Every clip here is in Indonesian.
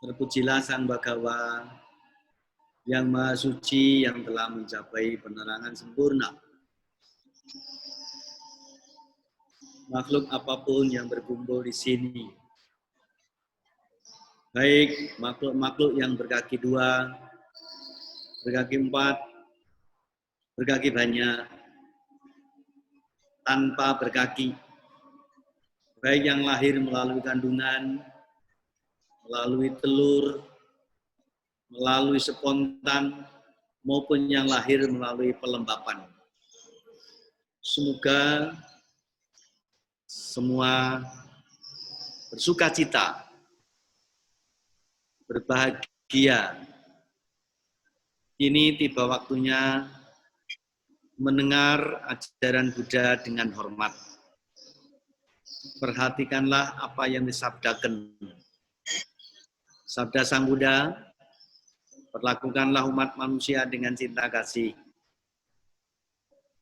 Terpujilah Sang Bhagawa yang Maha Suci yang telah mencapai penerangan sempurna. Makhluk apapun yang berkumpul di sini, baik makhluk-makhluk yang berkaki dua, berkaki empat, berkaki banyak, tanpa berkaki, baik yang lahir melalui kandungan, melalui telur, melalui spontan, maupun yang lahir melalui pelembapan. Semoga semua bersuka cita, berbahagia. Ini tiba waktunya mendengar ajaran Buddha dengan hormat. Perhatikanlah apa yang disabdakan. Sabda Sang Buddha, perlakukanlah umat manusia dengan cinta kasih.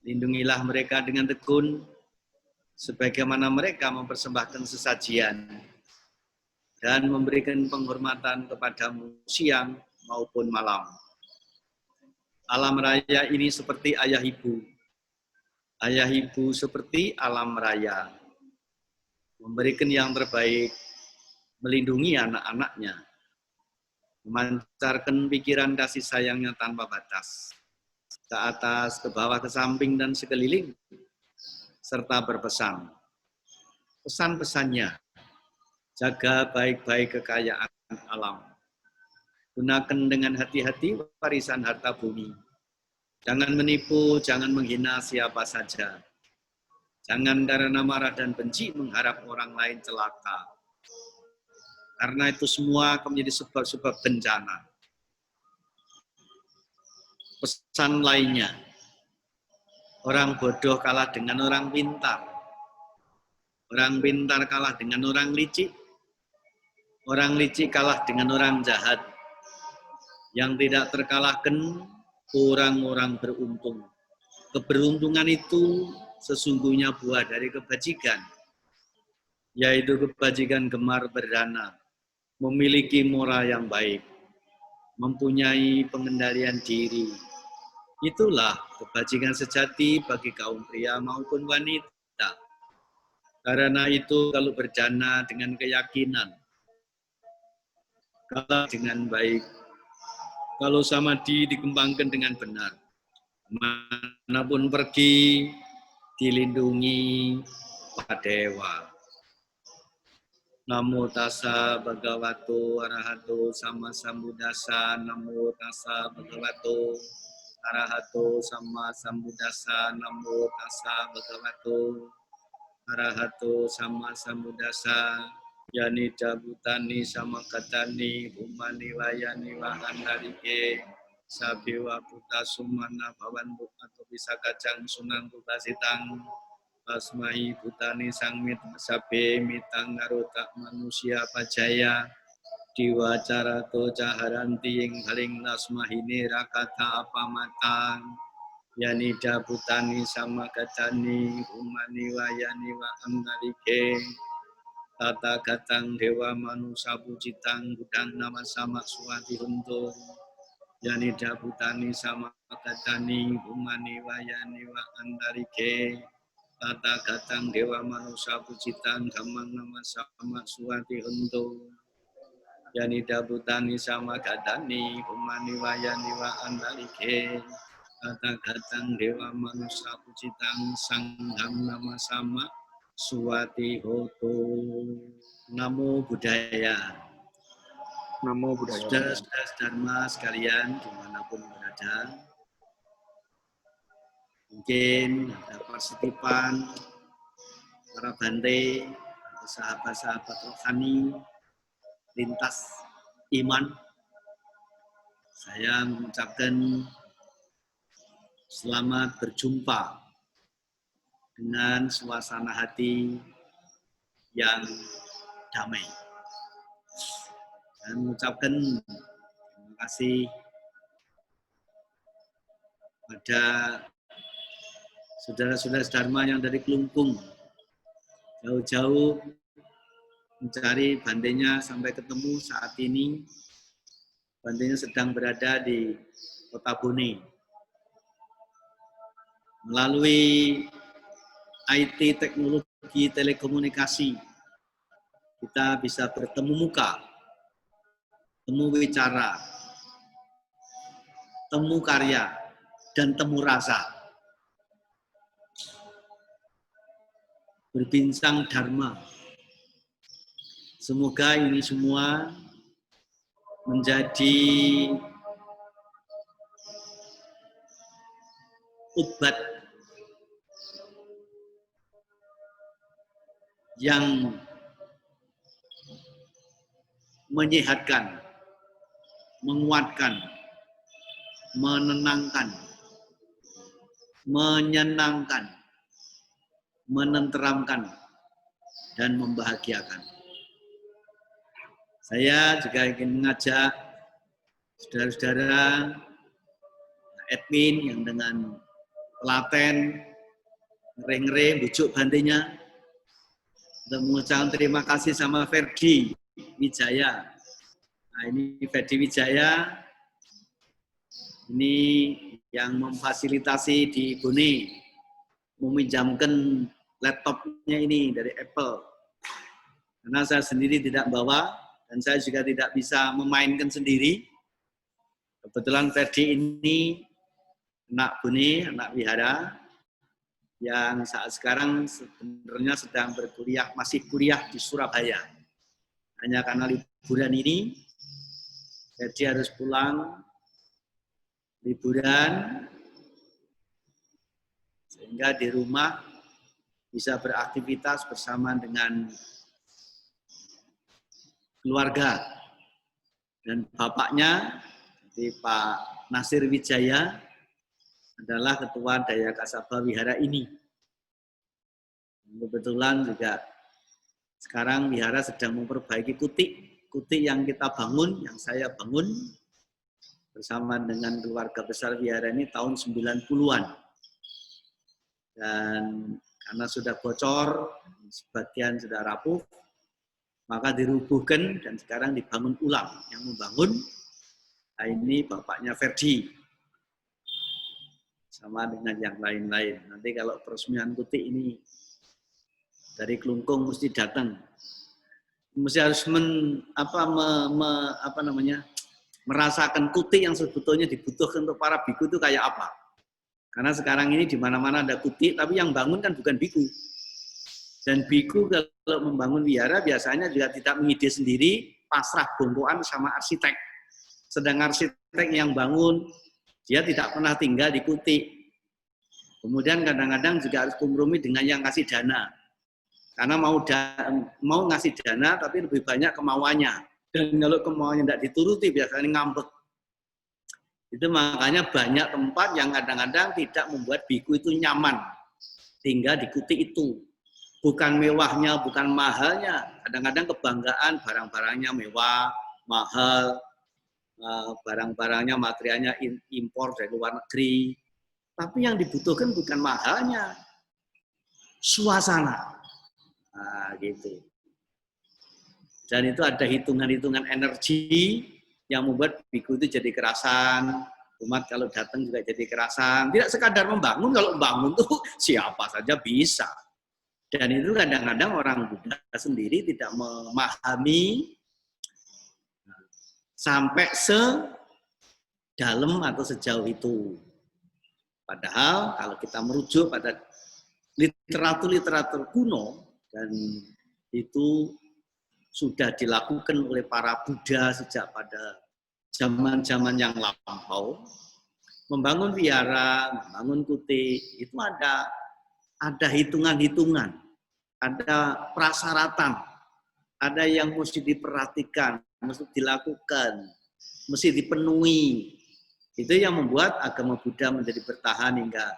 Lindungilah mereka dengan tekun, sebagaimana mereka mempersembahkan sesajian dan memberikan penghormatan kepadamu siang maupun malam. Alam raya ini seperti ayah ibu. Ayah ibu seperti alam raya. Memberikan yang terbaik, melindungi anak-anaknya, memancarkan pikiran kasih sayangnya tanpa batas, ke atas, ke bawah, ke samping, dan sekeliling, serta berpesan. Pesan-pesannya, jaga baik-baik kekayaan alam. Gunakan dengan hati-hati warisan harta bumi. Jangan menipu, jangan menghina siapa saja. Jangan karena marah dan benci mengharap orang lain celaka. Karena itu semua akan menjadi sebab-sebab bencana. Pesan lainnya, orang bodoh kalah dengan orang pintar. Orang pintar kalah dengan orang licik. Orang licik kalah dengan orang jahat. Yang tidak terkalahkan orang-orang beruntung. Keberuntungan itu sesungguhnya buah dari kebajikan, yaitu kebajikan gemar berdana, memiliki moral yang baik, mempunyai pengendalian diri. Itulah kebajikan sejati bagi kaum pria maupun wanita. Karena itu kalau berdana dengan keyakinan, kalau dengan baik, kalau samadhi dikembangkan dengan benar, manapun pergi, dilindungi Pak Dewa. Namo tassa bhagavato arahato sama sambuddhassa. Namo tassa bhagavato arahato sama sambuddhassa. Namo tassa bhagavato arahato sama sambuddhassa. Yani dabutani sama katani umani wayani wahandarike sabiwa puta sumana bawan atau bisa kacang sunan bukasitang tasmai putani sangmit sabe mitang ngarotak manusia pajaya diwacara to caharanti yang paling nasmahini rakata apa matang yani dabutani sama katani umani wayani wa amnarike tata gatang dewa manusia pucitang gudang nama sama suwati untuk yani dabutani sama katani umani wayani wa amnarike tata gatang dewa manusia pucitang gamang nama sama suwati untuk yani dabutani sama katani umani wayani wa amnarike tata gatang dewa manusia pucitang sanggam nama sama Suwati Hoto. Namo Buddhaya. Namo Buddhaya. Saudara-saudara Dharma sekalian dimanapun berada, mungkin ada partisipan, para bante, sahabat-sahabat rohani, lintas iman. Saya mengucapkan selamat berjumpa dengan suasana hati yang damai. Dan mengucapkan terima kasih pada saudara-saudara Dharma yang dari Kelungkung, jauh-jauh mencari Bantenya sampai ketemu. Saat ini Bantenya sedang berada di Kota Bone. Melalui IT, teknologi telekomunikasi, kita bisa bertemu muka, temu bicara, temu karya, dan temu rasa. Berbincang dharma. Semoga ini semua menjadi obat yang menyehatkan, menguatkan, menenangkan, menyenangkan, menenteramkan, dan membahagiakan. Saya juga ingin mengajak saudara-saudara admin yang dengan telaten, ngere-ngere, bujuk Bantenya, untuk mengucapkan terima kasih sama Ferdi Wijaya. Nah, ini Ferdi Wijaya, ini yang memfasilitasi di Bone, meminjamkan laptopnya ini dari Apple. Karena saya sendiri tidak bawa, dan saya juga tidak bisa memainkan sendiri. Kebetulan Ferdi ini anak Bone, anak wihara, yang saat sekarang sebenarnya sedang berkuliah, masih kuliah di Surabaya. Hanya karena liburan ini, Ferdi harus pulang liburan, sehingga di rumah bisa beraktivitas bersama dengan keluarga. Dan bapaknya, Pak Nasir Wijaya, adalah ketua Daya Kasaba Wihara ini. Kebetulan juga sekarang wihara sedang memperbaiki kutik yang kita bangun, yang saya bangun bersama dengan keluarga besar wihara ini tahun 90-an. Dan karena sudah bocor, sebagian sudah rapuh, maka dirubuhkan dan sekarang dibangun ulang. Yang membangun, nah ini bapaknya Ferdi, sama dengan yang lain-lain. Nanti kalau peresmian kutik ini dari Klungkung mesti datang, mesti harus merasakan kutik yang sebetulnya dibutuhkan untuk para biku itu kayak apa. Karena sekarang ini di mana-mana ada kutik, tapi yang bangun kan bukan biku. Dan biku kalau membangun wihara biasanya juga tidak mengide sendiri, pasrah bongkoan sama arsitek. Sedang arsitek yang bangun, dia tidak pernah tinggal di kutik. Kemudian kadang-kadang juga harus kompromi dengan yang kasih dana. Karena mau ngasih dana, tapi lebih banyak kemauannya. Dan kalau kemauannya tidak dituruti, biasanya ngambek. Itu makanya banyak tempat yang kadang-kadang tidak membuat biku itu nyaman tinggal di kutik itu. Bukan mewahnya, bukan mahalnya. Kadang-kadang kebanggaan, barang-barangnya mewah, mahal, barang-barangnya, materialnya impor dari luar negeri. Tapi yang dibutuhkan bukan mahalnya, suasana. Nah, gitu. Dan itu ada hitungan-hitungan energi yang membuat biku itu jadi kerasan. Umat kalau datang juga jadi kerasan. Tidak sekadar membangun, kalau membangun tuh siapa saja bisa. Dan itu kadang-kadang orang Buddha sendiri tidak memahami sampai sedalam atau sejauh itu. Padahal kalau kita merujuk pada literatur kuno, dan itu sudah dilakukan oleh para Buddha sejak pada zaman-zaman yang lampau, membangun wihara, membangun kutik, itu ada hitungan-hitungan, ada prasyaratan, ada yang mesti diperhatikan, mesti dilakukan, mesti dipenuhi. Itu yang membuat agama Buddha menjadi bertahan hingga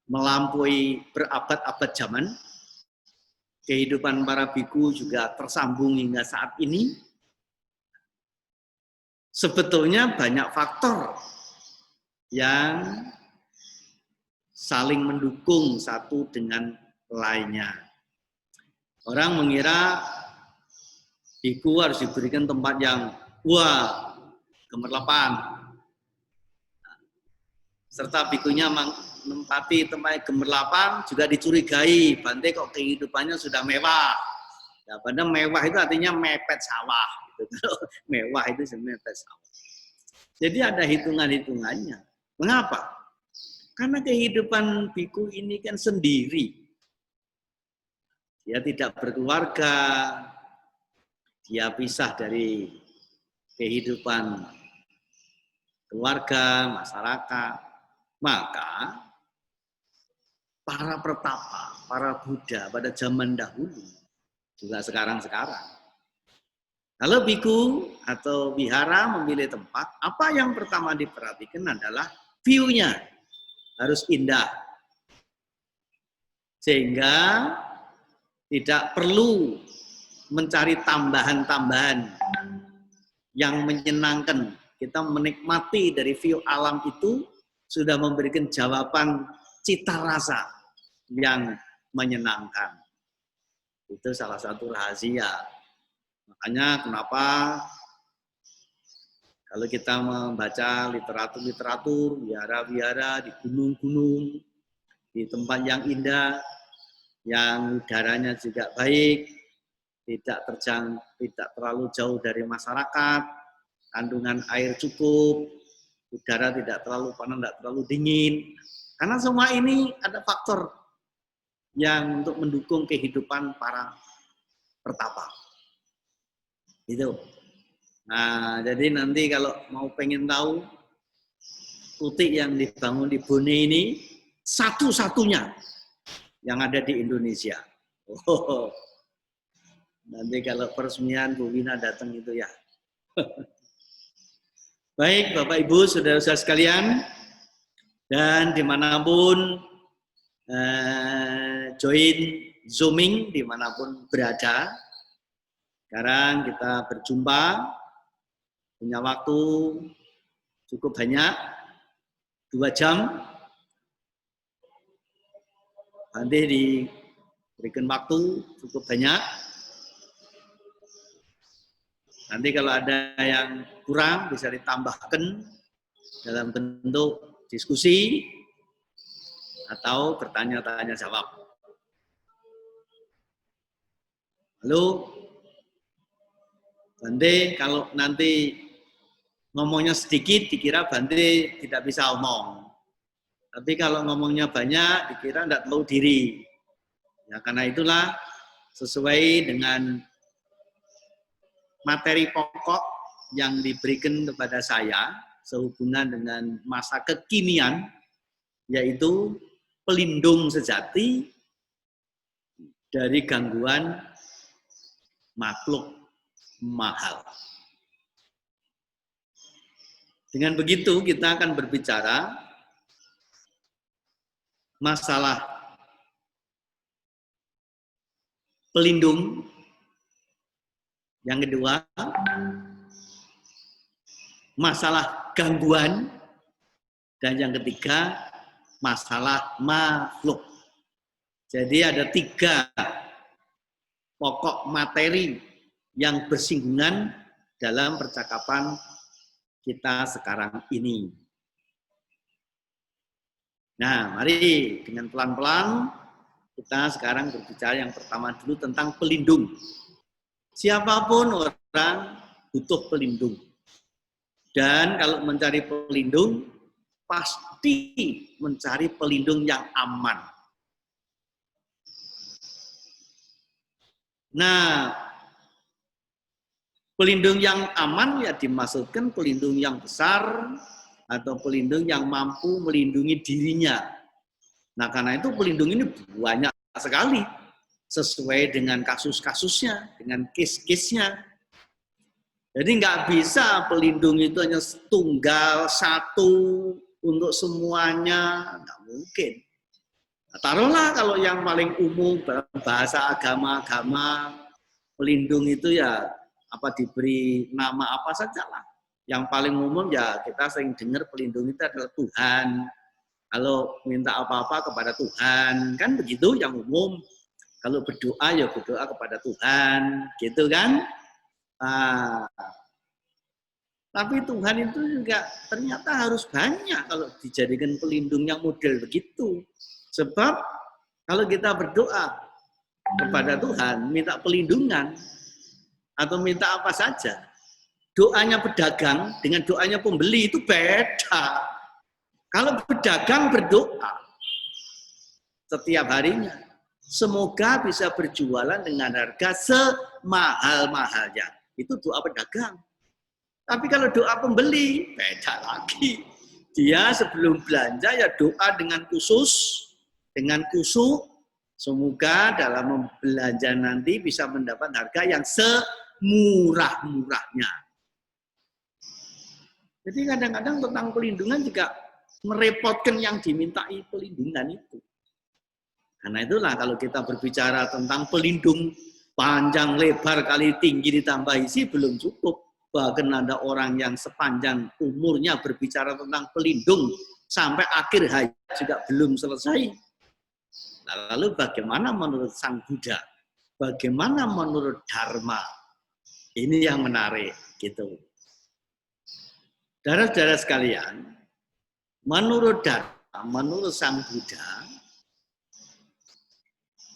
melampaui berabad-abad zaman. Kehidupan para biku juga tersambung hingga saat ini. Sebetulnya banyak faktor yang saling mendukung satu dengan lainnya. Orang mengira biku harus diberikan tempat yang gemerlapan. Serta bikunya menempati tempat gemerlapan juga dicurigai. Bante kok kehidupannya sudah mewah. Ya, padahal mewah itu artinya mepet sawah. Gitu. Mewah itu sebenarnya mepet sawah. Jadi ada hitungan-hitungannya. Mengapa? Karena kehidupan biku ini kan sendiri. Dia tidak berkeluarga, dia pisah dari kehidupan keluarga, masyarakat. Maka para pertapa, para Buddha pada zaman dahulu, juga sekarang-sekarang. Kalau biku atau wihara memilih tempat, apa yang pertama diperhatikan adalah view-nya harus indah. Sehingga tidak perlu mencari tambahan-tambahan yang menyenangkan. Kita menikmati dari view alam itu sudah memberikan jawaban cita rasa yang menyenangkan. Itu salah satu rahasia. Makanya kenapa kalau kita membaca literatur-literatur, wihara-wihara di gunung-gunung, di tempat yang indah, yang udaranya juga baik, tidak terlalu jauh dari masyarakat, kandungan air cukup, udara tidak terlalu panas, tidak terlalu dingin. Karena semua ini ada faktor yang untuk mendukung kehidupan para pertapa. Itu. Nah, jadi nanti kalau mau pengen tahu kutik yang dibangun di Bone ini satu-satunya yang ada di Indonesia. Oh, nanti kalau peresmian Bu Wina datang itu ya. Baik, Bapak Ibu, saudara-saudara sekalian, dan dimanapun join Zooming, dimanapun berada, sekarang kita berjumpa, punya waktu cukup banyak, 2 jam. Nanti diberikan waktu cukup banyak. Nanti kalau ada yang kurang bisa ditambahkan dalam bentuk diskusi atau bertanya-tanya jawab. Lalu, Bante kalau nanti ngomongnya sedikit dikira Bante tidak bisa omong. Tapi kalau ngomongnya banyak, dikira tidak tahu diri. Ya, karena itulah sesuai dengan materi pokok yang diberikan kepada saya sehubungan dengan masa kekinian, yaitu pelindung sejati dari gangguan makhluk mahal. Dengan begitu kita akan berbicara masalah pelindung, yang kedua masalah gangguan, dan yang ketiga masalah makhluk. Jadi ada 3 pokok materi yang bersinggungan dalam percakapan kita sekarang ini. Nah, mari dengan pelan-pelan kita sekarang berbicara yang pertama dulu tentang pelindung. Siapapun orang butuh pelindung. Dan kalau mencari pelindung, pasti mencari pelindung yang aman. Nah, pelindung yang aman ya dimaksudkan pelindung yang besar atau pelindung yang mampu melindungi dirinya. Nah, karena itu pelindung ini banyak sekali sesuai dengan kasus-kasusnya, dengan case-case-nya. Jadi nggak bisa pelindung itu hanya tunggal, satu untuk semuanya, nggak mungkin. Nah, taruhlah kalau yang paling umum bahasa agama-agama, pelindung itu ya apa diberi nama apa saja lah. Yang paling umum ya kita sering dengar pelindung itu adalah Tuhan. Kalau minta apa-apa kepada Tuhan, kan begitu yang umum. Kalau berdoa ya berdoa kepada Tuhan, gitu kan? Nah, tapi Tuhan itu juga ternyata harus banyak kalau dijadikan pelindung yang model begitu. Sebab kalau kita berdoa kepada Tuhan, minta pelindungan, atau minta apa saja, doanya pedagang dengan doanya pembeli itu beda. Kalau pedagang berdoa setiap harinya, semoga bisa berjualan dengan harga semahal-mahalnya. Itu doa pedagang. Tapi kalau doa pembeli, beda lagi. Dia sebelum belanja ya doa dengan khusus, dengan kusuk, semoga dalam belanja nanti bisa mendapat harga yang semurah-murahnya. Jadi kadang-kadang tentang pelindungan juga merepotkan yang dimintai pelindungan itu. Karena itulah kalau kita berbicara tentang pelindung panjang, lebar, kali tinggi ditambah isi belum cukup. Bahkan ada orang yang sepanjang umurnya berbicara tentang pelindung sampai akhir hayat juga belum selesai. Lalu bagaimana menurut Sang Buddha? Bagaimana menurut Dharma? Ini yang menarik gitu. Saudara-saudara sekalian, menurut Dharma, menurut Sang Buddha,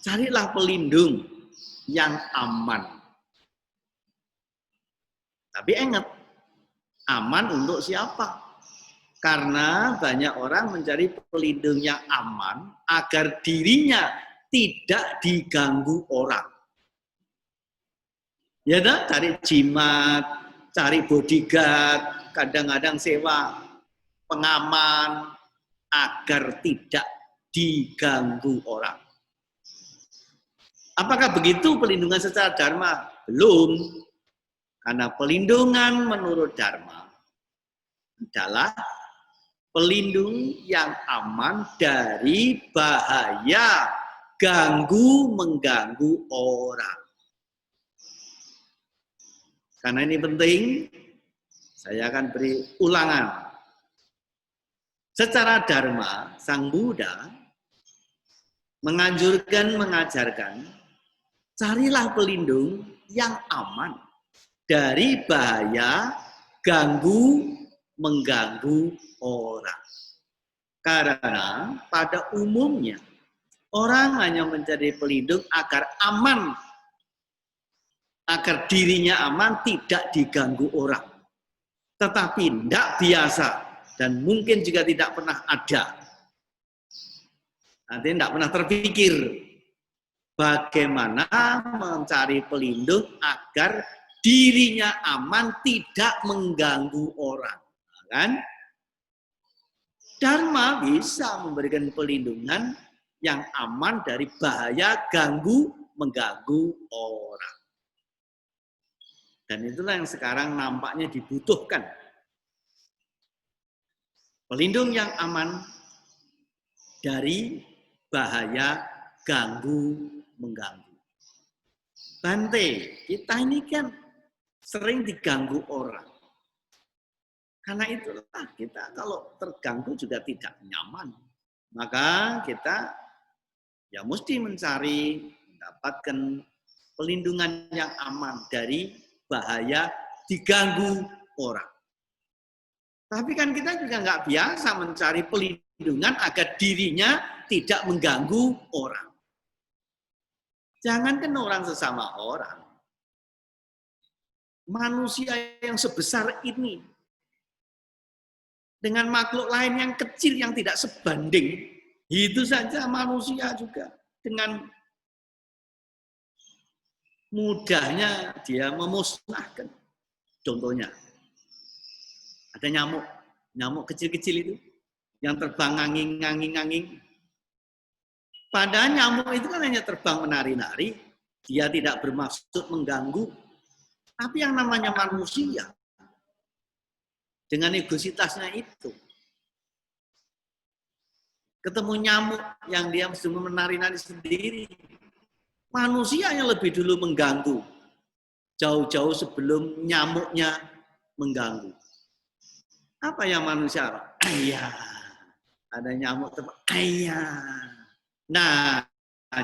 carilah pelindung yang aman. Tapi ingat, aman untuk siapa? Karena banyak orang mencari pelindung yang aman agar dirinya tidak diganggu orang. Ya dah, cari jimat, cari bodyguard, kadang-kadang sewa pengaman agar tidak diganggu orang. Apakah begitu pelindungan secara dharma? Belum. Karena pelindungan menurut dharma adalah pelindung yang aman dari bahaya ganggu-mengganggu orang. Karena ini penting, saya akan beri ulangan. Secara dharma, Sang Buddha menganjurkan, mengajarkan, carilah pelindung yang aman dari bahaya ganggu-mengganggu orang. Karena pada umumnya orang hanya mencari pelindung agar aman, agar dirinya aman tidak diganggu orang. Tetapi tidak biasa dan mungkin juga tidak pernah ada. Nanti tidak pernah terpikir bagaimana mencari pelindung agar dirinya aman tidak mengganggu orang. Kan? Dharma bisa memberikan pelindungan yang aman dari bahaya ganggu-mengganggu orang. Dan itulah yang sekarang nampaknya dibutuhkan. Pelindung yang aman dari bahaya ganggu-mengganggu. Bante, kita ini kan sering diganggu orang. Karena itulah kita kalau terganggu juga tidak nyaman. Maka kita ya mesti mencari, mendapatkan pelindungan yang aman dari bahaya diganggu orang. Tapi kan kita juga nggak biasa mencari pelindungan agar dirinya tidak mengganggu orang. Jangankan orang sesama orang. Manusia yang sebesar ini dengan makhluk lain yang kecil yang tidak sebanding, itu saja manusia juga dengan mudahnya dia memusnahkan. Contohnya, ada nyamuk, nyamuk kecil-kecil itu yang terbang nganging-nganging. Padahal nyamuk itu kan hanya terbang menari-nari, dia tidak bermaksud mengganggu. Tapi yang namanya manusia, dengan egositasnya itu, ketemu nyamuk yang dia cuma menari-nari sendiri, manusia yang lebih dulu mengganggu, jauh-jauh sebelum nyamuknya mengganggu. Apa yang manusia? Ayah, ada nyamuk terbang. Ayah. Nah,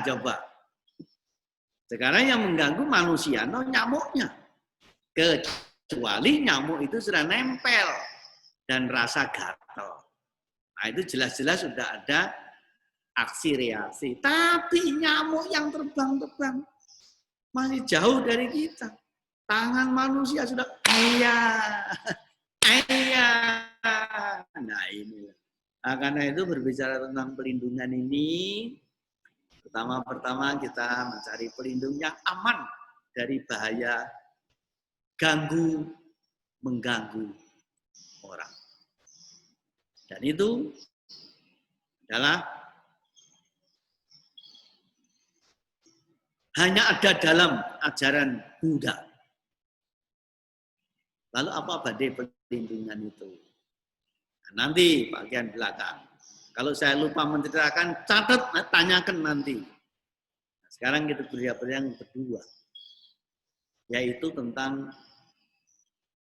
coba Sekarang yang mengganggu manusia, nyamuknya. Kecuali nyamuk itu sudah nempel dan rasa gatal. Nah itu jelas-jelas sudah ada aksi reaksi. Tapi nyamuk yang terbang-terbang masih jauh dari kita. Tangan manusia sudah iya. Nah ini. Nah, karena itu berbicara tentang pelindungan ini, pertama kita mencari pelindung yang aman dari bahaya mengganggu orang. Dan itu adalah hanya ada dalam ajaran Buddha. Lalu apa badai perlindungan itu? Nah, nanti bagian belakang. Kalau saya lupa menceritakan, catat, tanyakan nanti. Nah, sekarang kita beri yang kedua, yaitu tentang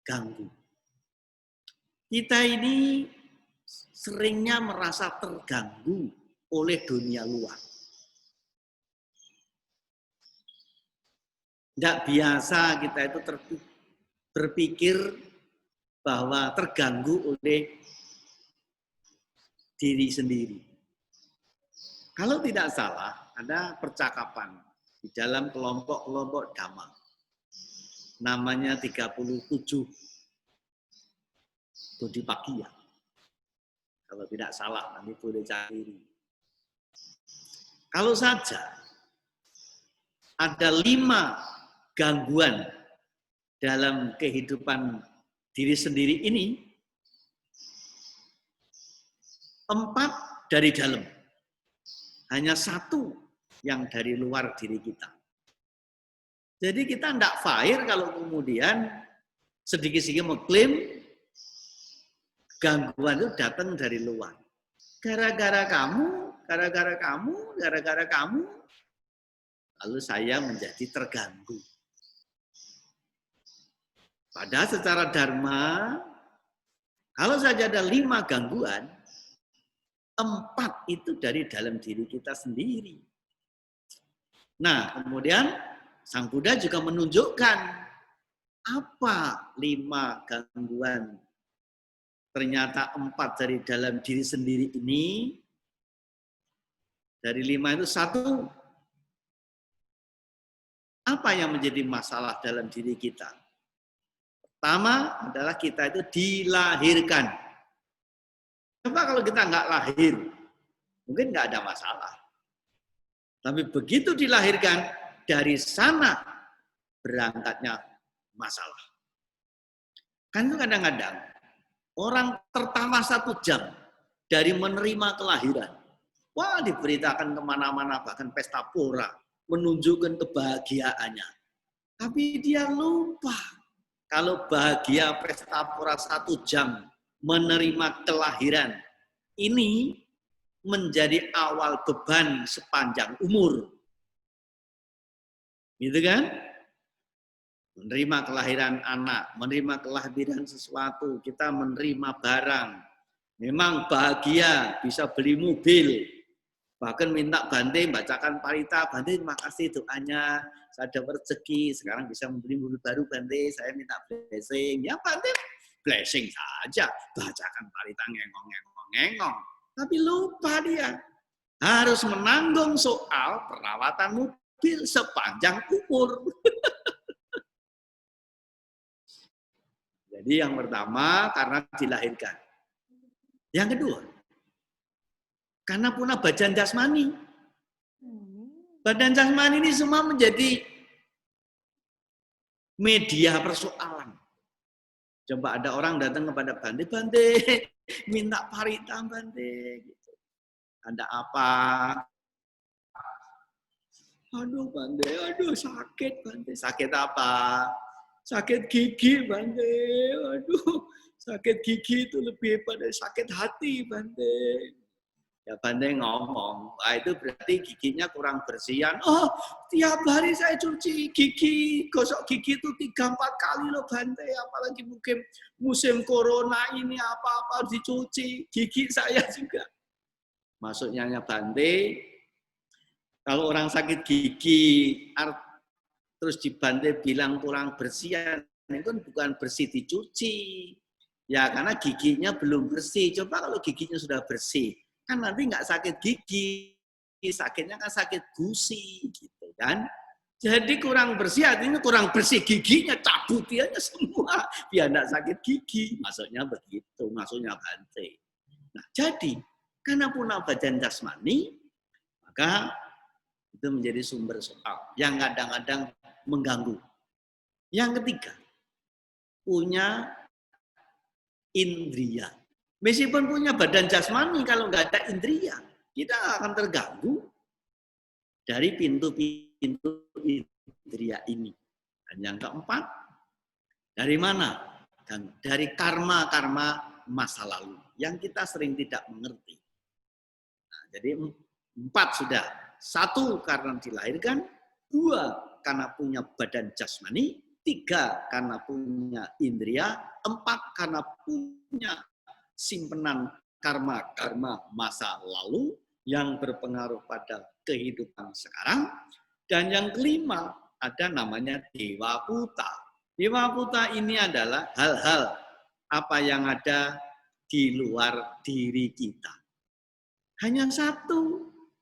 ganggu. Kita ini seringnya merasa terganggu oleh dunia luar. Nggak biasa kita itu berpikir bahwa terganggu oleh diri sendiri. Kalau tidak salah, ada percakapan di dalam kelompok-kelompok dhamma. Namanya 37 Bodhipakkhya. Kalau tidak salah, nanti boleh cari. Kalau saja ada 5 gangguan dalam kehidupan diri sendiri ini, 4 dari dalam. Hanya 1 yang dari luar diri kita. Jadi kita tidak fair kalau kemudian sedikit-sedikit mengklaim gangguan itu datang dari luar. Gara-gara kamu, lalu saya menjadi terganggu. Padahal secara dharma, kalau saja ada 5 gangguan, 4 itu dari dalam diri kita sendiri. Nah, kemudian Sang Buddha juga menunjukkan apa 5 gangguan. Ternyata 4 dari dalam diri sendiri ini, dari 5 itu 1. Apa yang menjadi masalah dalam diri kita? Pertama adalah kita itu dilahirkan. Coba kalau kita nggak lahir, mungkin nggak ada masalah. Tapi begitu dilahirkan, dari sana berangkatnya masalah. Kan itu kadang-kadang orang tertawa 1 jam dari menerima kelahiran. Wah, diberitakan kemana-mana, bahkan pesta pora, menunjukkan kebahagiaannya. Tapi dia lupa, kalau bahagia pesta pora 1 jam, menerima kelahiran, ini menjadi awal beban sepanjang umur. Gitu kan? Menerima kelahiran anak, menerima kelahiran sesuatu, kita menerima barang. Memang bahagia, bisa beli mobil. Bahkan minta Bante, bacakan parita, Bante terima kasih doanya, saya dapat rezeki, sekarang bisa membeli mobil baru Bante, saya minta blessing. Ya Bante, blessing saja, bacakan parita ngengong. Tapi lupa dia, harus menanggung soal perawatan mobil sepanjang umur. Jadi yang pertama karena dilahirkan. Yang kedua, karena punah badan jasmani. Badan jasmani ini semua menjadi media persoalan. Coba ada orang datang kepada Bante, minta parita Bante. Gitu. Ada apa? Aduh Bante, aduh sakit Bante. Sakit apa? Sakit gigi Bante. Aduh, sakit gigi itu lebih pada sakit hati Bante. Ya Bante ngomong, wah itu berarti giginya kurang bersihan. Oh, tiap hari saya cuci gigi, gosok gigi itu 3-4 kali loh Bante. Apalagi mungkin musim corona ini apa-apa dicuci, gigi saya juga. Maksudnya Bante, kalau orang sakit gigi, terus dibantai bilang kurang bersih, itu bukan bersih dicuci. Ya karena giginya belum bersih. Coba kalau giginya sudah bersih, kan nanti nggak sakit gigi. Sakitnya kan sakit gusi gitu kan. Jadi kurang bersih artinya kurang bersih giginya, cabut aja semua biar enggak sakit gigi. Maksudnya begitu, maksudnya Bante. Nah, jadi karena punah badan jasmani, maka itu menjadi sumber soal yang kadang-kadang mengganggu. Yang ketiga, punya indria. Meskipun punya badan jasmani, kalau nggak ada indria, kita akan terganggu dari pintu-pintu indria ini. Dan yang keempat, dari mana? Dan dari karma-karma masa lalu yang kita sering tidak mengerti. Nah, jadi 4 sudah. 1 karena dilahirkan, 2 karena punya badan jasmani, 3 karena punya indria, 4 karena punya simpenan karma-karma masa lalu yang berpengaruh pada kehidupan sekarang. Dan yang kelima, ada namanya Dewa Puta. Dewa Puta ini adalah hal-hal apa yang ada di luar diri kita. Hanya 1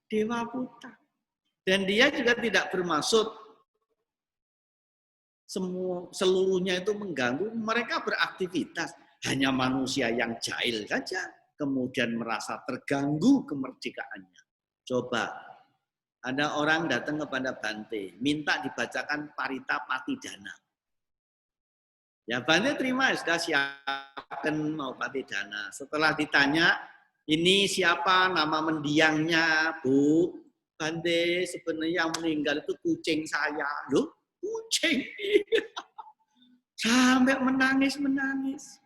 Dewa Puta. Dan dia juga tidak bermaksud seluruhnya itu mengganggu. Mereka beraktivitas. Hanya manusia yang jahil saja. Kemudian merasa terganggu kemerdekaannya. Coba, ada orang datang kepada Bante, minta dibacakan Parita Patidana. Ya Bante terima, sudah siapkan mau Patidana. Setelah ditanya, ini siapa nama mendiangnya, Bu? Bante, sebenarnya yang meninggal itu kucing saya. Loh, kucing? Sampai menangis-menangis.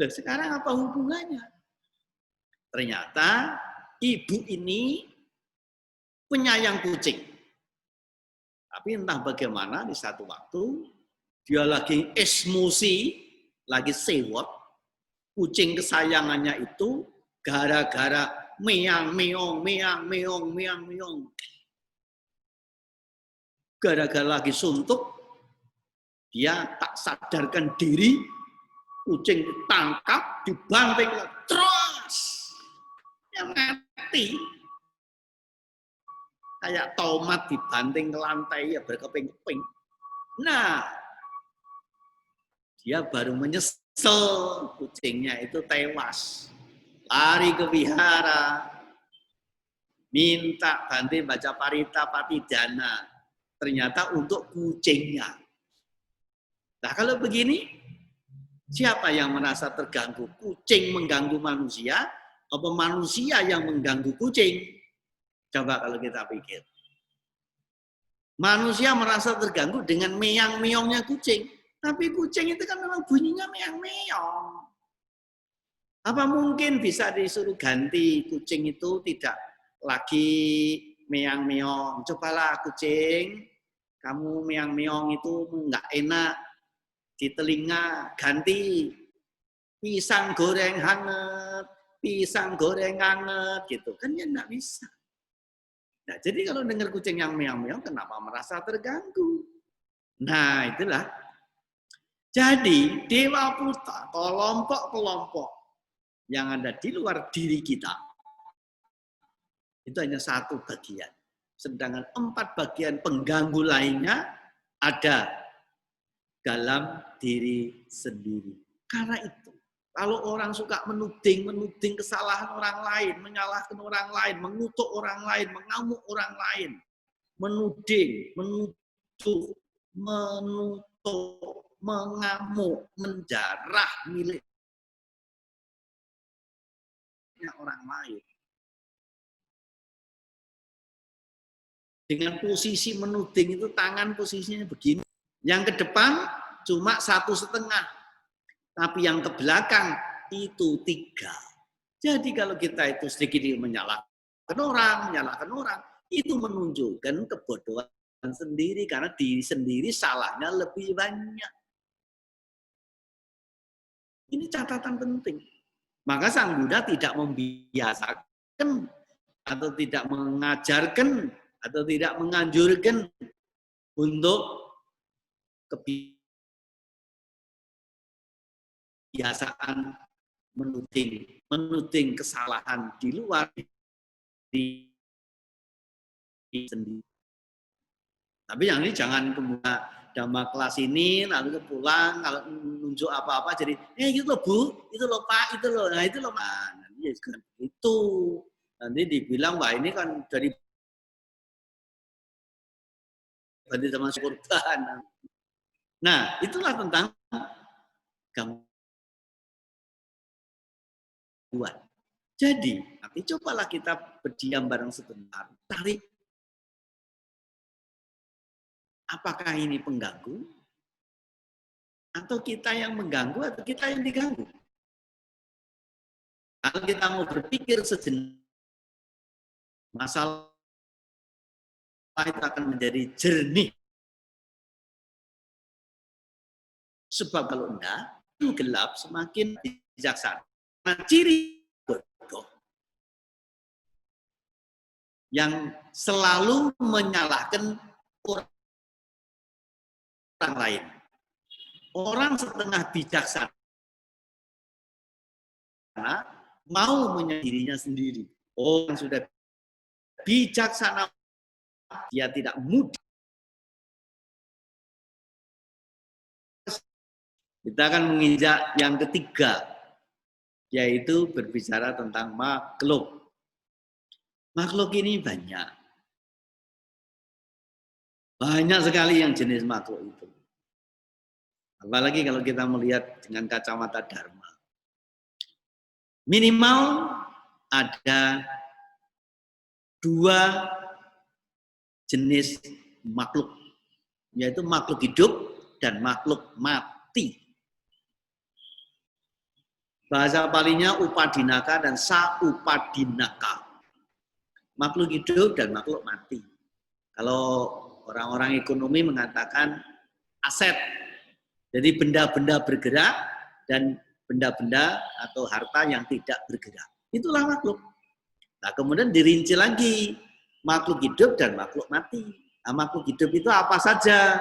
Loh, sekarang apa hubungannya? Ternyata ibu ini penyayang kucing. Tapi entah bagaimana di satu waktu dia lagi esmosi, lagi sewot, kucing kesayangannya itu gara-gara meong meong meong meong meong meong. Gara-gara lagi suntuk, dia tak sadarkan diri, kucing ditangkap, dibanting terus. Yang mati kayak tomat dibanting ke lantai ya berkeping-keping. Nah, dia baru menyesal kucingnya itu tewas. Lari ke wihara, minta Bante baca Parita Patidana. Ternyata untuk kucingnya. Nah kalau begini, siapa yang merasa terganggu? Kucing mengganggu manusia, apa manusia yang mengganggu kucing? Coba kalau kita pikir. Manusia merasa terganggu dengan meong-meongnya kucing. Tapi kucing itu kan memang bunyinya meong-meong. Apa mungkin bisa disuruh ganti kucing itu tidak lagi meong-meong? Cobalah kucing, kamu meong-meong itu enggak enak di telinga, ganti pisang goreng hangat, pisang goreng hangat gitu. Kan ya enggak bisa. Nah, jadi kalau dengar kucing yang meong-meong, kenapa merasa terganggu? Nah, itulah. Jadi, Dewa Puta, kelompok-kelompok yang ada di luar diri kita, itu hanya 1 bagian. Sedangkan 4 bagian pengganggu lainnya ada dalam diri sendiri. Karena itu, kalau orang suka menuding kesalahan orang lain, menyalahkan orang lain, mengutuk orang lain, mengamuk orang lain, menuding, menuduh, menutup, mengamuk, menjarah miliknya orang lain. Dengan posisi menuding itu tangan posisinya begini. Yang ke depan cuma 1,5. Tapi yang ke belakang itu 3. Jadi kalau kita itu sedikit menyalahkan orang, itu menunjukkan kebodohan sendiri karena diri sendiri salahnya lebih banyak. Ini catatan penting. Maka Sang Buddha tidak membiasakan atau tidak mengajarkan atau tidak menganjurkan untuk kebiasaan menuding kesalahan di luar diri sendiri. Tapi yang ini jangan kemudian dhamma kelas ini lalu pulang kalau nunjuk apa-apa jadi itu loh Bu, itu loh Pak, itu loh, nah itu loh Pak. Nanti itu nanti dibilang wah ini kan dari berarti sama korban. Nah, itulah tentang gangguan. Jadi, nanti cobalah kita berdiam bareng sebentar, tarik. Apakah ini pengganggu? Atau kita yang mengganggu atau kita yang diganggu? Kalau kita mau berpikir sejenak, masalah itu akan menjadi jernih. Sebab kalau enggak, itu gelap semakin bijaksana. Nah, ciri bodoh yang selalu menyalahkan orang lain. Orang setengah bijaksana mau menyendirinya sendiri. Orang sudah bijaksana, dia tidak mudah. Kita akan menginjak yang ketiga, yaitu berbicara tentang makhluk. Makhluk ini banyak. Banyak sekali yang jenis makhluk itu. Apalagi kalau kita melihat dengan kacamata dharma. Minimal ada 2 jenis makhluk, yaitu makhluk hidup dan makhluk mati. Bahasa palinya upadinaka dan saupadinaka. Makhluk hidup dan makhluk mati. Kalau orang-orang ekonomi mengatakan aset. Jadi benda-benda bergerak dan benda-benda atau harta yang tidak bergerak. Itulah makhluk. Nah, kemudian dirinci lagi makhluk hidup dan makhluk mati. Nah, makhluk hidup itu apa saja?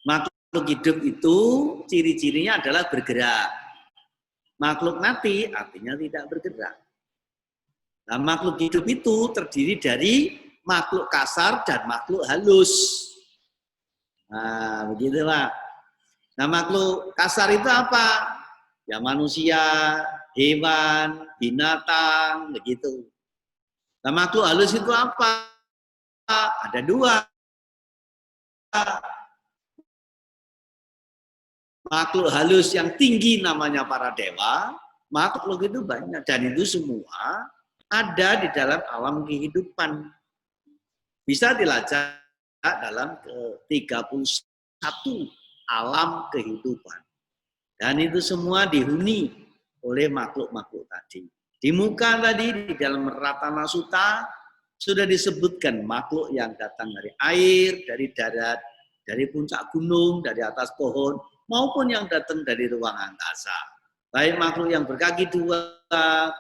Makhluk hidup itu ciri-cirinya adalah bergerak. Makhluk mati artinya tidak bergerak. Nah, makhluk hidup itu terdiri dari makhluk kasar dan makhluk halus. Nah, begitulah. Nah, makhluk kasar itu apa? Ya manusia, hewan, binatang, begitu. Nah, makhluk halus itu apa? Ada 2. Makhluk halus yang tinggi namanya para dewa, makhluk itu banyak. Dan itu semua ada di dalam alam kehidupan. Bisa dilacak dalam ke-31 alam kehidupan. Dan itu semua dihuni oleh makhluk-makhluk tadi. Di muka tadi, di dalam Ratana Sutta, sudah disebutkan makhluk yang datang dari air, dari darat, dari puncak gunung, dari atas pohon, maupun yang datang dari ruang angkasa. Baik makhluk yang berkaki 2,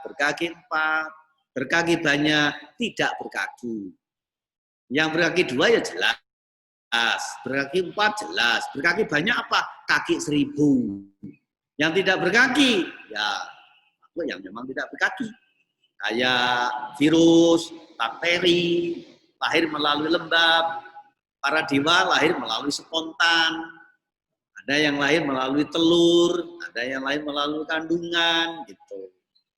berkaki 4, berkaki banyak, tidak berkaki. Yang berkaki 2 ya jelas. Berkaki 4 jelas. Berkaki banyak apa? Kaki 1000. Yang tidak berkaki, ya makhluk yang memang tidak berkaki. Kayak virus, bakteri, lahir melalui lembab. Para dewa lahir melalui spontan. Ada yang lahir melalui telur, ada yang lahir melalui kandungan, gitu.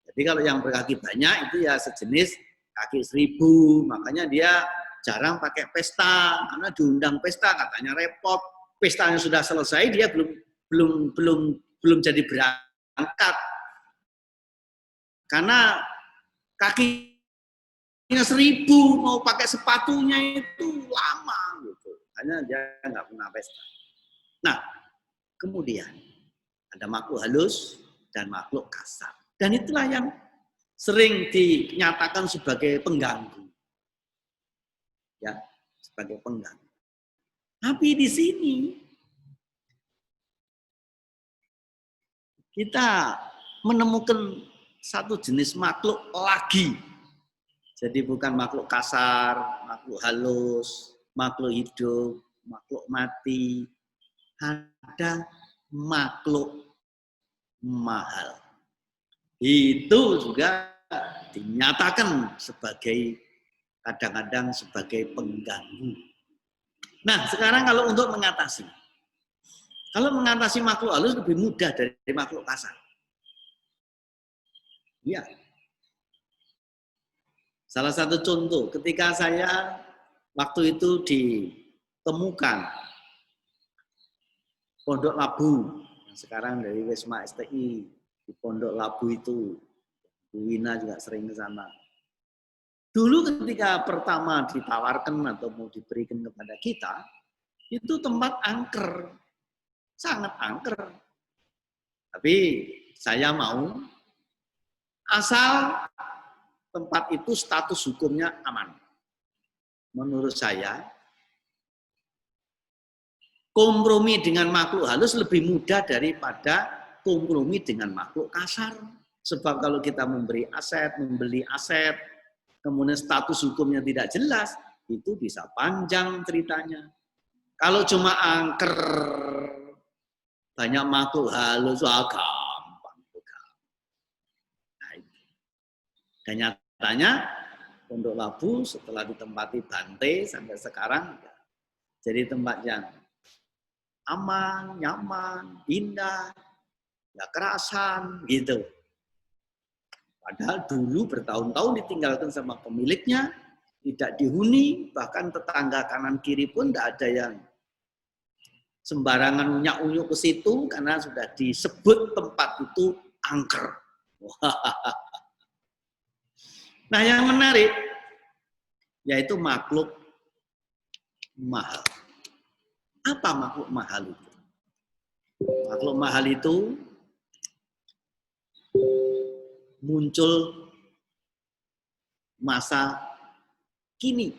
Jadi kalau yang berkaki banyak itu ya sejenis kaki 1000. Makanya dia jarang pakai pesta, karena diundang pesta katanya repot. Pestanya sudah selesai, dia belum jadi berangkat. Karena kakinya 1000 mau pakai sepatunya itu lama gitu. Hanya dia nggak pernah pesta. Nah, kemudian ada makhluk halus dan makhluk kasar. Dan itulah yang sering dinyatakan sebagai pengganggu. Ya, sebagai pengganggu. Tapi di sini kita menemukan satu jenis makhluk lagi. Jadi bukan makhluk kasar, makhluk halus, makhluk hidup, makhluk mati. ada makhluk mahal. Itu juga dinyatakan sebagai kadang-kadang sebagai pengganggu. Nah, sekarang kalau untuk mengatasi. Kalau mengatasi makhluk halus lebih mudah dari makhluk kasar. Iya. Salah satu contoh, ketika saya waktu itu ditemukan Pondok Labu, sekarang dari Wisma STI, di Pondok Labu itu, Bu Wina juga sering ke sana. Dulu ketika pertama ditawarkan atau mau diberikan kepada kita, itu tempat angker, sangat angker. Tapi saya mau, asal tempat itu status hukumnya aman. Menurut saya, kompromi dengan makhluk halus lebih mudah daripada kompromi dengan makhluk kasar. Sebab kalau kita memberi aset, membeli aset, kemudian status hukumnya tidak jelas, itu bisa panjang ceritanya. Kalau cuma angker, banyak makhluk halus, gampang. Nah, dan nyatanya, Pondok Labu setelah ditempati Bante sampai sekarang, jadi tempat yang aman, nyaman, indah, nggak kerasan, gitu. Padahal dulu bertahun-tahun ditinggalkan sama pemiliknya, tidak dihuni, bahkan tetangga kanan kiri pun tidak ada yang sembarangan unyak-unyuk ke situ karena sudah disebut tempat itu angker. Nah, yang menarik yaitu makhluk mahal. Apa makhluk mahal itu? Makhluk mahal itu muncul masa kini,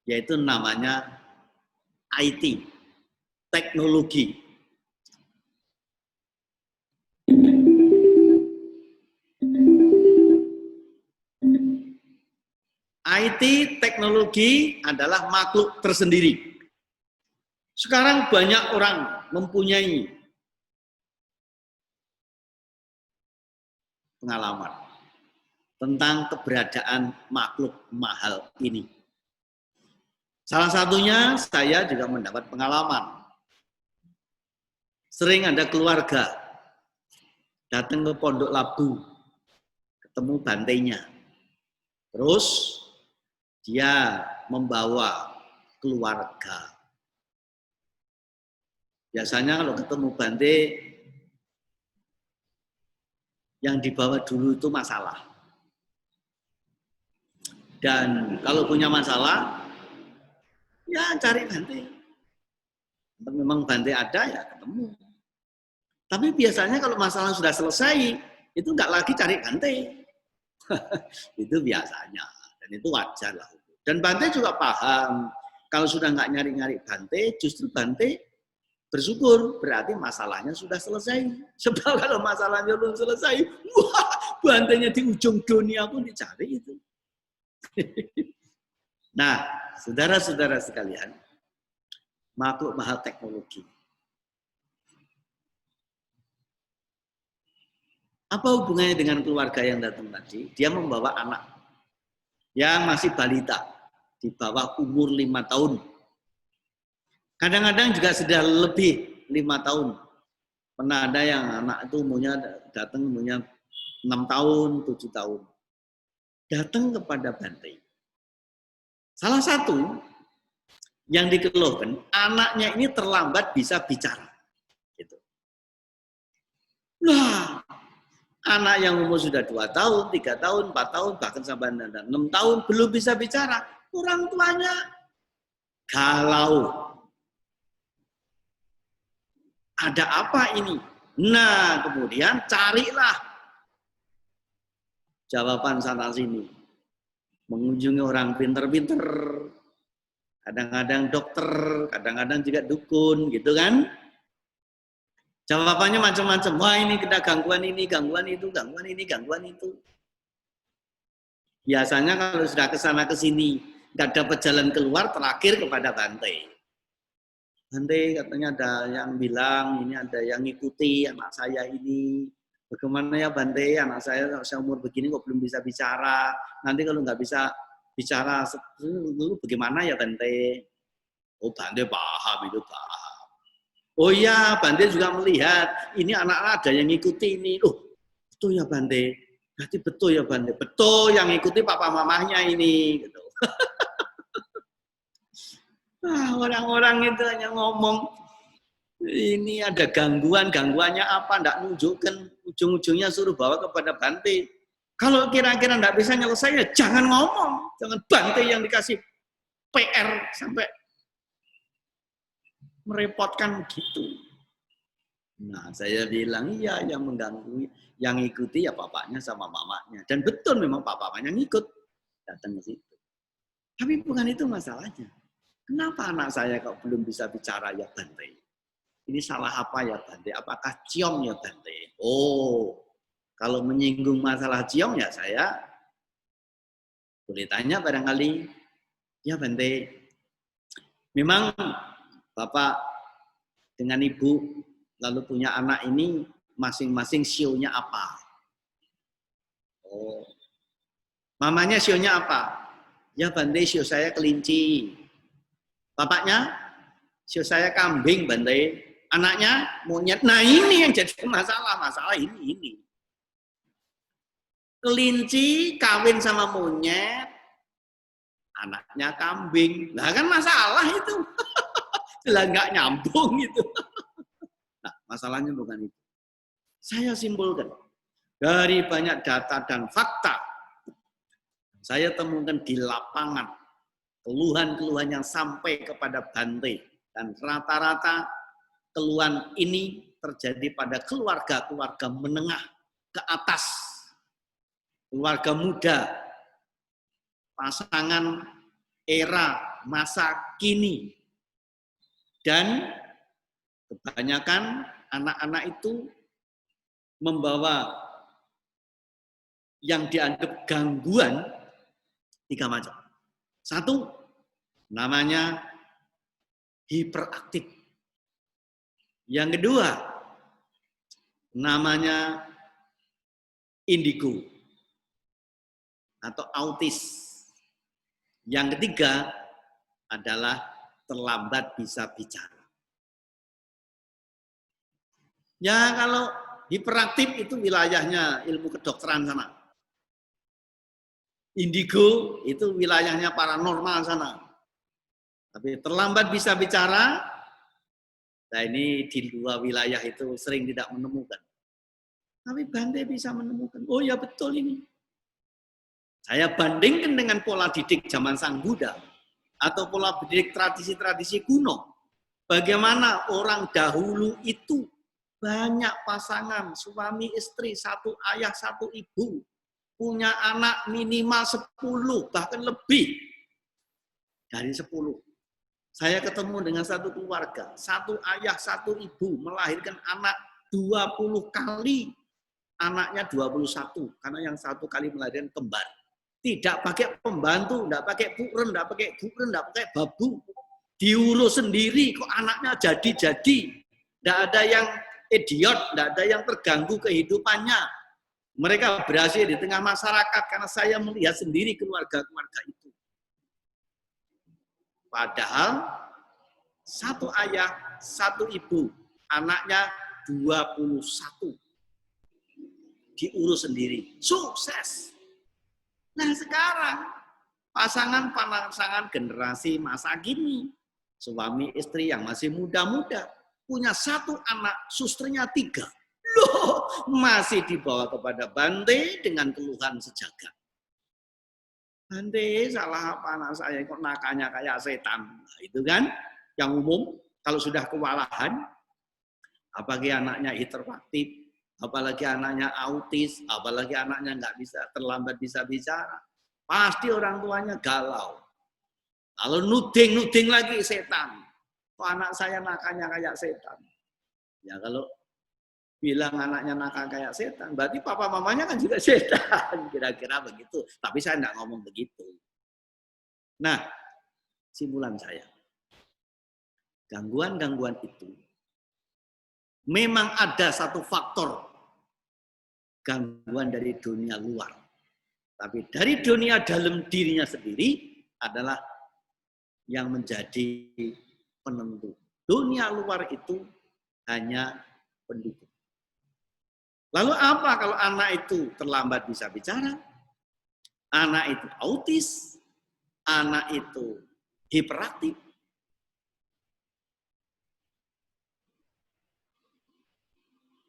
yaitu namanya IT, teknologi. IT, teknologi adalah makhluk tersendiri. Sekarang banyak orang mempunyai pengalaman tentang keberadaan makhluk mahal ini. Salah satunya saya juga mendapat pengalaman. Sering ada keluarga datang ke Pondok Labu, ketemu bantainya. Terus dia membawa keluarga. Biasanya kalau ketemu bante, yang dibawa dulu itu masalah. Dan kalau punya masalah, ya cari bante. Memang bante ada, ya ketemu. Tapi biasanya kalau masalah sudah selesai, itu nggak lagi cari bante. Itu biasanya. Dan itu wajar lah. Dan bante juga paham, kalau sudah nggak nyari-nyari bante, justru bante bersyukur, berarti masalahnya sudah selesai. Sebab kalau masalahnya belum selesai, wah, bantenya di ujung dunia pun dicari itu. Nah, saudara-saudara sekalian, makhluk mahal teknologi. Apa hubungannya dengan keluarga yang datang tadi? Dia membawa anak yang masih balita, di bawah umur 5 tahun. Kadang-kadang juga sudah lebih 5 tahun. Pernah ada yang anak itu umurnya datang umurnya 6 tahun, 7 tahun. Datang kepada bante. Salah satu yang dikeluhkan, anaknya ini terlambat bisa bicara. Gitu. Nah, anak yang umur sudah 2 tahun, 3 tahun, 4 tahun, bahkan sampai 6 tahun belum bisa bicara. Orang tuanya galau. Ada apa ini? Nah, kemudian carilah jawaban sana sini. Mengunjungi orang pinter-pinter, kadang-kadang dokter, kadang-kadang juga dukun, gitu kan? Jawabannya macam-macam. Wah, ini kita gangguan ini, gangguan itu, gangguan ini, gangguan itu. Biasanya kalau sudah ke sana ke sini, nggak dapat jalan keluar, terakhir kepada bante. Bante, katanya ada yang bilang, ini ada yang ngikuti anak saya ini. Bagaimana ya Bante, anak saya seumur begini kok belum bisa bicara. Nanti kalau nggak bisa bicara, dulu bagaimana ya Bante? Oh Bante paham, itu paham. Oh iya, Bante juga melihat, ini anak-anak ada yang ngikuti ini. Oh, betul ya Bante. Berarti betul ya Bante. Betul yang ngikuti papa mamahnya ini. Gitu. Orang-orang itu hanya ngomong, ini ada gangguannya apa, enggak nunjukkan, ujung-ujungnya suruh bawa kepada Bante. Kalau kira-kira enggak bisa nyelesai, ya jangan ngomong. Jangan Bante yang dikasih PR sampai merepotkan gitu. Nah, saya bilang, iya yang mengganggu, yang ikuti ya bapaknya sama mamanya. Dan betul memang bapaknya ngikut, datang ke situ. Tapi bukan itu masalahnya. Kenapa anak saya kok belum bisa bicara ya Bante? Ini salah apa ya Bante? Apakah ciong ya Bante? Oh, kalau menyinggung masalah ciong ya saya boleh tanya barangkali. Ya Bante, memang Bapak dengan Ibu lalu punya anak ini masing-masing sionya apa? Oh, mamanya sionya apa? Ya Bante, sio saya kelinci. Bapaknya, sio saya kambing Bante. Anaknya monyet. Nah ini yang jadi masalah ini. Kelinci kawin sama monyet, anaknya kambing. Nah kan masalah itu. Jelas nggak nyambung itu. Nah masalahnya bukan itu. Saya simpulkan dari banyak data dan fakta saya temukan di lapangan keluhan-keluhan yang sampai kepada Bante dan rata-rata keluhan ini terjadi pada keluarga-keluarga menengah ke atas, keluarga muda, pasangan era masa kini, dan kebanyakan anak-anak itu membawa yang dianggap gangguan 3 macam. 1, namanya hiperaktif. Yang kedua, namanya indigo atau autis. Yang ketiga adalah terlambat bisa bicara. Ya kalau hiperaktif itu wilayahnya ilmu kedokteran sana. Indigo itu wilayahnya paranormal sana. Tapi terlambat bisa bicara, nah ini di luar wilayah itu sering tidak menemukan. Tapi Bante bisa menemukan. Oh ya betul ini. Saya bandingkan dengan pola didik zaman Sang Buddha atau pola didik tradisi-tradisi kuno. Bagaimana orang dahulu itu banyak pasangan, suami istri, 1 ayah, 1 ibu. Punya anak minimal 10, bahkan lebih dari 10. Saya ketemu dengan satu keluarga, 1 ayah, 1 ibu melahirkan anak 20 kali. Anaknya 21, karena yang 1 kali melahirkan kembar. Tidak pakai pembantu, tidak pakai puren, tidak pakai guren, tidak pakai babu. Diurus sendiri, kok anaknya jadi-jadi. Tidak ada yang idiot, tidak ada yang terganggu kehidupannya. Mereka berhasil di tengah masyarakat karena saya melihat sendiri keluarga-keluarga itu. Padahal 1 ayah, 1 ibu, anaknya 21. Diurus sendiri. Sukses. Nah sekarang, pasangan generasi masa kini, suami istri yang masih muda-muda, punya 1 anak, susternya 3. Loh, masih dibawa kepada Bante dengan keluhan sejagat. Bante, salah apa anak saya kok nakanya kayak setan? Nah, itu kan yang umum. Kalau sudah kewalahan, apalagi anaknya hiperaktif, apalagi anaknya autis, apalagi anaknya nggak bisa, terlambat bisa bicara, pasti orang tuanya galau. Lalu nuding lagi setan. Kok anak saya nakanya kayak setan? Ya kalau bilang anaknya nakal kayak setan, berarti papa mamanya kan juga setan, kira-kira begitu. Tapi saya enggak ngomong begitu. Nah, simpulan saya. gangguan-gangguan itu memang ada satu faktor gangguan dari dunia luar. Tapi dari dunia dalam dirinya sendiri adalah yang menjadi penentu. Dunia luar itu hanya pendukung. Lalu apa kalau anak itu terlambat bisa bicara? Anak itu autis, anak itu hiperaktif.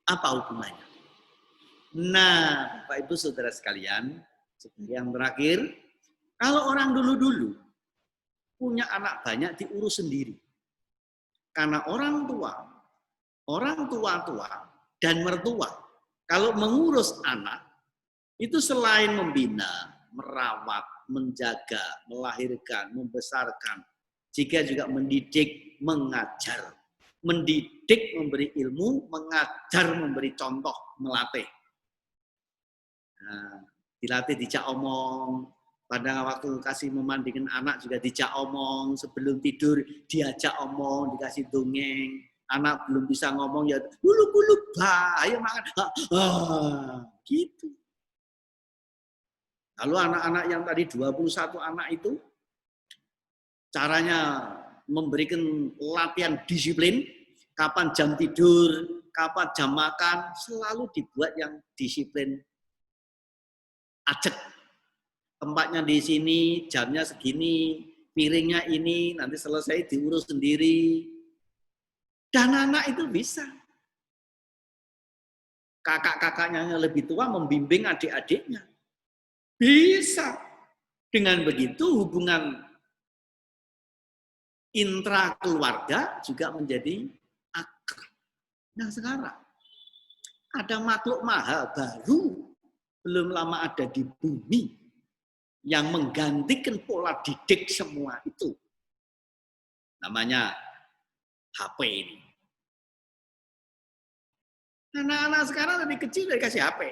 Apa hubungannya? Nah, Bapak Ibu Saudara sekalian, yang terakhir, kalau orang dulu-dulu punya anak banyak diurus sendiri. Karena orang tua dan mertua, kalau mengurus anak, itu selain membina, merawat, menjaga, melahirkan, membesarkan, jika juga mendidik, mengajar. Mendidik, memberi ilmu, mengajar, memberi contoh, melatih. Nah, dilatih dijak omong, pada waktu kasih memandikan anak juga dijak omong, sebelum tidur diajak omong, dikasih dongeng. Anak belum bisa ngomong ya guluk-guluk, ayo makan. Gitu. Lalu anak-anak yang tadi 21 anak itu caranya memberikan latihan disiplin, kapan jam tidur, kapan jam makan, selalu dibuat yang disiplin ajak. Tempatnya di sini, jamnya segini, piringnya ini, nanti selesai diurus sendiri. Dan anak itu bisa. Kakak-kakaknya yang lebih tua membimbing adik-adiknya. Bisa. Dengan begitu hubungan intrakeluarga juga menjadi akrab. Nah sekarang ada makhluk mahal baru belum lama ada di bumi yang menggantikan pola didik semua itu. Namanya HP ini. Anak-anak sekarang lebih kecil dari kasih HP.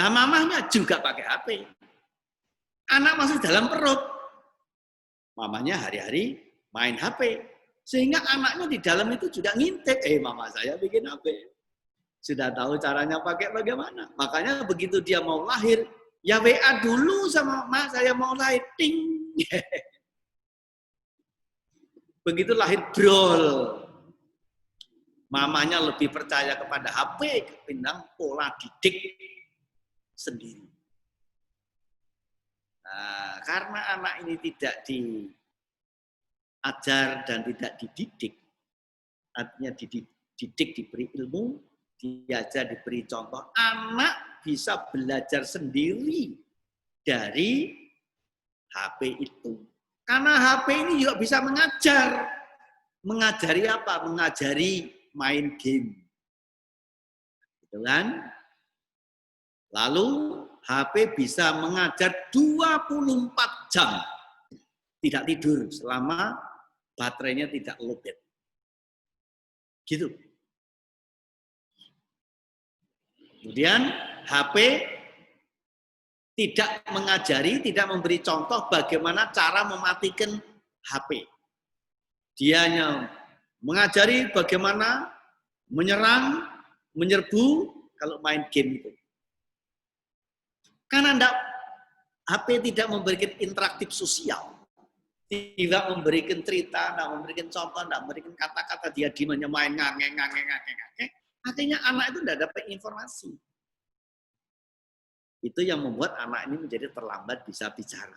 Lah mamahnya juga pakai HP. Anak masih dalam perut. Mamanya hari-hari main HP. Sehingga anaknya di dalam itu juga ngintip. Mama saya bikin HP. Sudah tahu caranya pakai bagaimana. Makanya begitu dia mau lahir, ya WA dulu sama Mas, saya mau lahir. Ting. Begitu lahir brol. Mamanya lebih percaya kepada HP ketimbang pola didik sendiri. Nah, karena anak ini tidak diajar dan tidak dididik, artinya dididik, diberi ilmu, diajar, diberi contoh, anak bisa belajar sendiri dari HP itu. Karena HP ini juga bisa mengajar. Mengajari apa? Mengajari main game. Gitu kan? Lalu HP bisa mengajar 24 jam. Tidak tidur selama baterainya tidak lowbat. Gitu. Kemudian HP tidak mengajari, tidak memberi contoh bagaimana cara mematikan HP. Dia hanya mengajari bagaimana menyerang, menyerbu kalau main game itu. Karena HP tidak memberikan interaktif sosial, tidak memberikan cerita, tidak memberikan contoh, tidak memberikan kata-kata, dia dimanya main ngangeng. Artinya anak itu tidak dapat informasi. Itu yang membuat anak ini menjadi terlambat bisa bicara.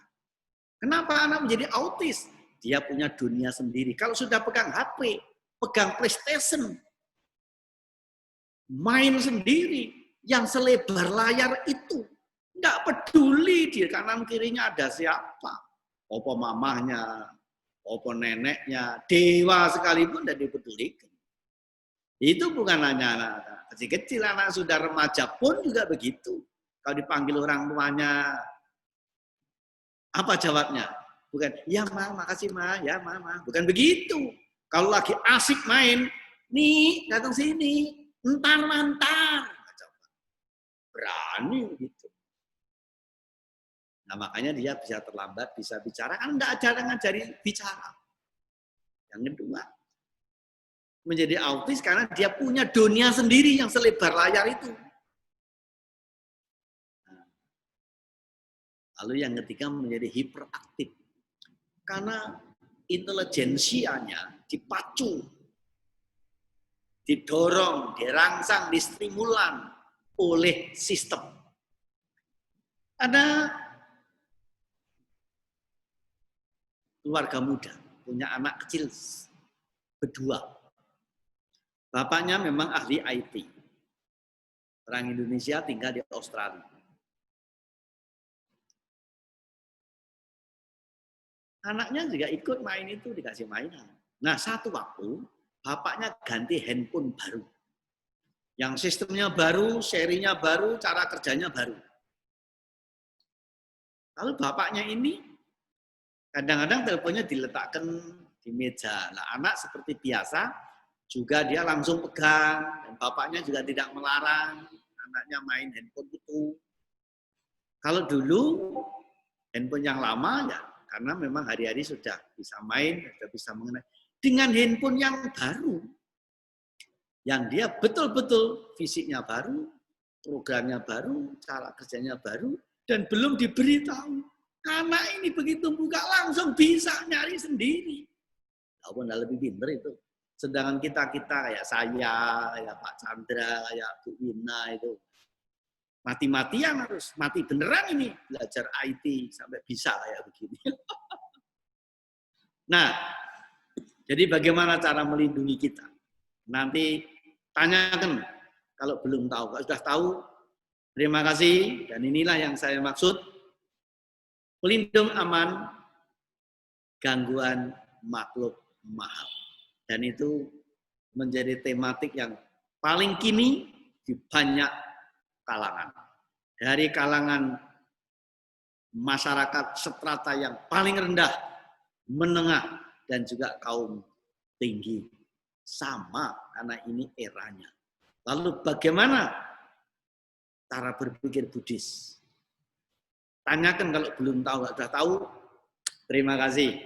Kenapa anak menjadi autis? Dia punya dunia sendiri. Kalau sudah pegang HP, pegang PlayStation, main sendiri, yang selebar layar itu, nggak peduli di kanan kirinya ada siapa. Opo mamahnya, opo neneknya, dewa sekalipun tidak dipedulikan. Itu bukan hanya anak kecil-kecil, anak sudah remaja pun juga begitu. Kalau dipanggil orang tuanya, apa jawabnya? Bukan, ya ma, makasih ma, ya ma. Bukan begitu. Kalau lagi asik main, nih datang sini, entar. Berani begitu. Nah makanya dia bisa terlambat, bisa bicara, kan enggak ada ngajari bicara. Yang kedua, menjadi autis karena dia punya dunia sendiri yang selebar layar itu. Lalu yang ketiga menjadi hiperaktif. Karena intelijensianya dipacu, didorong, dirangsang, distimulan oleh sistem. Ada keluarga muda, punya anak kecil berdua. Bapaknya memang ahli IT. Orang Indonesia tinggal di Australia. Anaknya juga ikut main itu, dikasih mainan. Nah, satu waktu, bapaknya ganti handphone baru. Yang sistemnya baru, serinya baru, cara kerjanya baru. Lalu bapaknya ini, kadang-kadang teleponnya diletakkan di meja. Nah, anak seperti biasa, juga dia langsung pegang. Dan bapaknya juga tidak melarang anaknya main handphone itu. Kalau dulu, handphone yang lama ya, karena memang hari-hari sudah bisa main, sudah bisa mengenai. Dengan handphone yang baru, yang dia betul-betul fisiknya baru, programnya baru, cara kerjanya baru, dan belum diberitahu. Anak ini begitu buka langsung bisa nyari sendiri. Walaupun lebih pintar itu. Sedangkan kita-kita kayak saya, kayak Pak Chandra, kayak Bu Wina itu, mati-matian harus, mati beneran ini belajar IT sampai bisa kayak begini. Nah, jadi bagaimana cara melindungi kita? Nanti tanyakan kalau belum tahu. Kalau sudah tahu, terima kasih. Dan inilah yang saya maksud, pelindung aman, gangguan makhluk mahal. Dan itu menjadi tematik yang paling kini di banyak kalangan. Dari kalangan masyarakat strata yang paling rendah, menengah, dan juga kaum tinggi. Sama, karena ini eranya. Lalu bagaimana cara berpikir Buddhis? Tanyakan kalau belum tahu, sudah tahu. Terima kasih.